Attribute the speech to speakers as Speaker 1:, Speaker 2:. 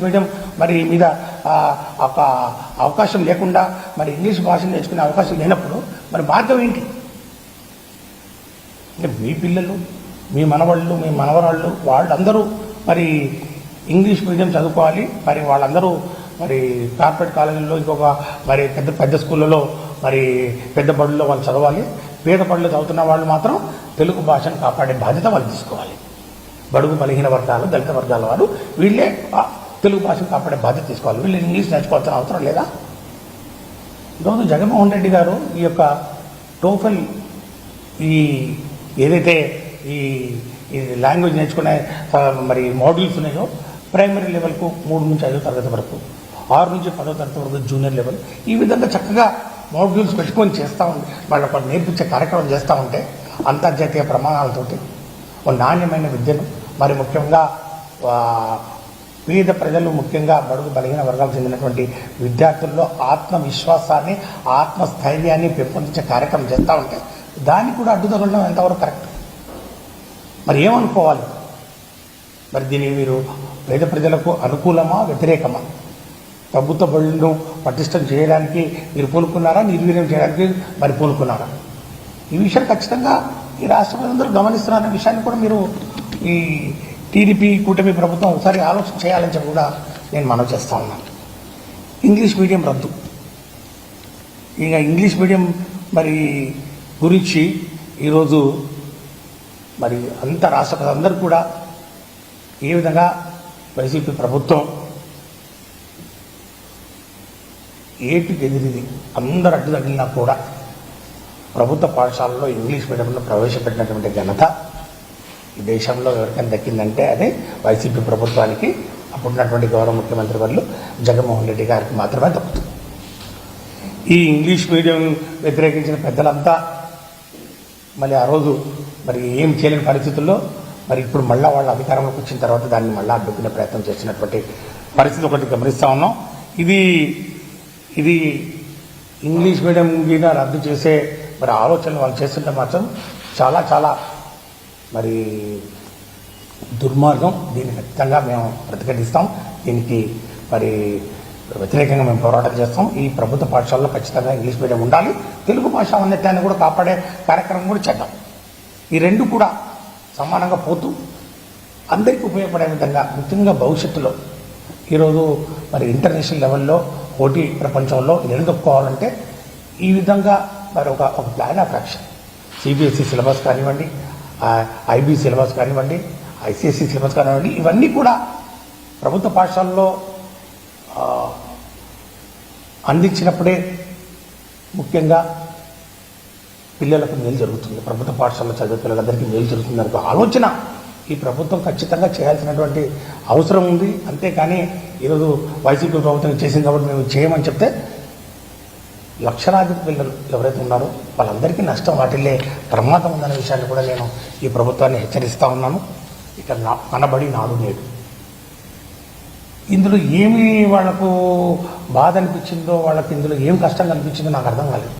Speaker 1: Medium మరి మీద ఒక అవకాశం లేకుండా మరి ఇంగ్లీష్ భాష నేర్చుకునే అవకాశం లేనప్పుడు మరి మార్గం ఏంటి? అంటే మీ పిల్లలు, మీ మనవాళ్ళు, మీ మనవరాళ్ళు వాళ్ళందరూ మరి ఇంగ్లీష్ మీడియం చదువుకోవాలి. మరి వాళ్ళందరూ మరి కార్పొరేట్ కాలేజీల్లో ఇంకొక మరి పెద్ద పెద్ద స్కూళ్ళలో మరి పెద్ద బడుల్లో వాళ్ళు చదవాలి. పేద బడులు చదువుతున్న వాళ్ళు మాత్రం తెలుగు భాషను కాపాడే బాధ్యత వాళ్ళు తీసుకోవాలి. బడుగు బలహీన వర్గాలు, దళిత వర్గాల వారు వీళ్ళే తెలుగు భాషను కాపాడే బాధ్యత తీసుకోవాలి. వీళ్ళు ఇంగ్లీష్ నేర్చుకోవాల్సిన అవసరం లేదా? ఈరోజు జగన్మోహన్ రెడ్డి గారు ఈ యొక్క టోఫెల్ ఈ ఏదైతే ఈ లాంగ్వేజ్ నేర్చుకునే మరి మాడ్యూల్స్ ఉన్నాయో ప్రైమరీ లెవెల్కు 3 నుంచి 5వ తరగతి వరకు, 6 నుంచి 10వ తరగతి వరకు జూనియర్ లెవెల్, ఈ విధంగా చక్కగా మాడ్యూల్స్ పెట్టుకొని చేస్తూ ఉంటే వాళ్ళకు నేర్పించే కార్యక్రమం చేస్తూ ఉంటే అంతర్జాతీయ ప్రమాణాలతోటి ఒక నాణ్యమైన విద్యను మరి ముఖ్యంగా పేద ప్రజలు, ముఖ్యంగా బడుగు బలహీన వర్గాలకు చెందినటువంటి విద్యార్థుల్లో ఆత్మవిశ్వాసాన్ని, ఆత్మస్థైర్యాన్ని పెంపొందించే కార్యక్రమం చేస్తూ ఉంటే దాన్ని కూడా అడ్డుదగలడం ఎంతవరకు కరెక్ట్? మరి ఏమనుకోవాలి? మరి దీన్ని మీరు పేద ప్రజలకు అనుకూలమా, వ్యతిరేకమా? ప్రభుత్వ బడులను పటిష్టం చేయడానికి మీరు పూనుకున్నారా, నిర్వీర్యం చేయడానికి మరి పూనుకున్నారా? ఈ విషయం ఖచ్చితంగా ఈ రాష్ట్ర ప్రజలందరూ గమనిస్తున్నారనే విషయాన్ని కూడా మీరు ఈ టీడీపీ కూటమి ప్రభుత్వం ఒకసారి ఆలోచన చేయాలని చెప్పి కూడా నేను మనవి చేస్తా ఉన్నాను. ఇంగ్లీష్ మీడియం రద్దు. ఇక ఇంగ్లీష్ మీడియం మరి గురించి ఈరోజు మరి అంత రాష్ట్ర ప్రజలందరూ కూడా ఏ విధంగా వైసీపీ ప్రభుత్వం ఏటికి ఎదిరిది అందరు అడ్డు తగిలినా కూడా ప్రభుత్వ పాఠశాలలో ఇంగ్లీష్ మీడియంలో ప్రవేశపెట్టినటువంటి ఘనత ఈ దేశంలో ఎవరికైనా దక్కిందంటే అదే వైసీపీ ప్రభుత్వానికి, అప్పుడున్నటువంటి గౌరవ ముఖ్యమంత్రి వాళ్ళు జగన్మోహన్ రెడ్డి గారికి మాత్రమే దక్కుతుంది. ఈ ఇంగ్లీష్ మీడియం వ్యతిరేకించిన పెద్దలంతా మళ్ళీ ఆ రోజు మరి ఏం చేయలేని పరిస్థితుల్లో మరి ఇప్పుడు మళ్ళీ వాళ్ళ అధికారంలోకి వచ్చిన తర్వాత దాన్ని మళ్ళీ అడ్డుకునే ప్రయత్నం చేసినటువంటి పరిస్థితి ఒకటి గమనిస్తూ ఉన్నాం. ఇది ఇంగ్లీష్ మీడియం మీద రద్దు చేసే మరి ఆలోచనలు వాళ్ళు చేస్తుంటే మాత్రం చాలా చాలా మరి దుర్మార్గం. దీన్ని ఖచ్చితంగా మేము ప్రతిఘటిస్తాం. దీనికి మరి వ్యతిరేకంగా మేము పోరాటం చేస్తాం. ఈ ప్రభుత్వ పాఠశాలలో ఖచ్చితంగా ఇంగ్లీష్ మీడియం ఉండాలి. తెలుగు భాష ఔన్నత్యాన్ని కూడా కాపాడే కార్యక్రమం కూడా చేద్దాం. ఈ రెండు కూడా సమానంగా పోతూ అందరికీ ఉపయోగపడే విధంగా, ముఖ్యంగా భవిష్యత్తులో ఈరోజు మరి ఇంటర్నేషనల్ లెవెల్లో పోటీ ప్రపంచంలో నిలదొక్కుకోవాలంటే ఈ విధంగా మరి ఒక plan of action, CBSE syllabus కానివ్వండి, ఐబీ సిలబస్ కానివ్వండి, ఐసిఎస్ఈ సిలబస్ కానివ్వండి, ఇవన్నీ కూడా ప్రభుత్వ పాఠశాలలో అందించినప్పుడే ముఖ్యంగా పిల్లలకు మేలు జరుగుతుంది. ప్రభుత్వ పాఠశాలలో చదివే పిల్లలందరికీ మేలు జరుగుతుంది అనుకో ఆలోచన ఈ ప్రభుత్వం ఖచ్చితంగా చేయాల్సినటువంటి అవసరం ఉంది. అంతేకాని ఈరోజు వైసీపీ ప్రభుత్వం చేసింది కాబట్టి మేము చేయమని చెప్తే లక్షలాది పిల్లలు ఎవరైతే ఉన్నారో వాళ్ళందరికీ నష్టం వాటిల్లే ప్రమాదం ఉందనే విషయాన్ని కూడా నేను ఈ ప్రభుత్వాన్ని హెచ్చరిస్తూ ఉన్నాను. ఇక కనబడి నాడు నేడు ఇందులో ఏమి వాళ్లకు బాధ అనిపించిందో, వాళ్ళకి ఇందులో ఏం కష్టంగా అనిపించిందో నాకు అర్థం కాలేదు.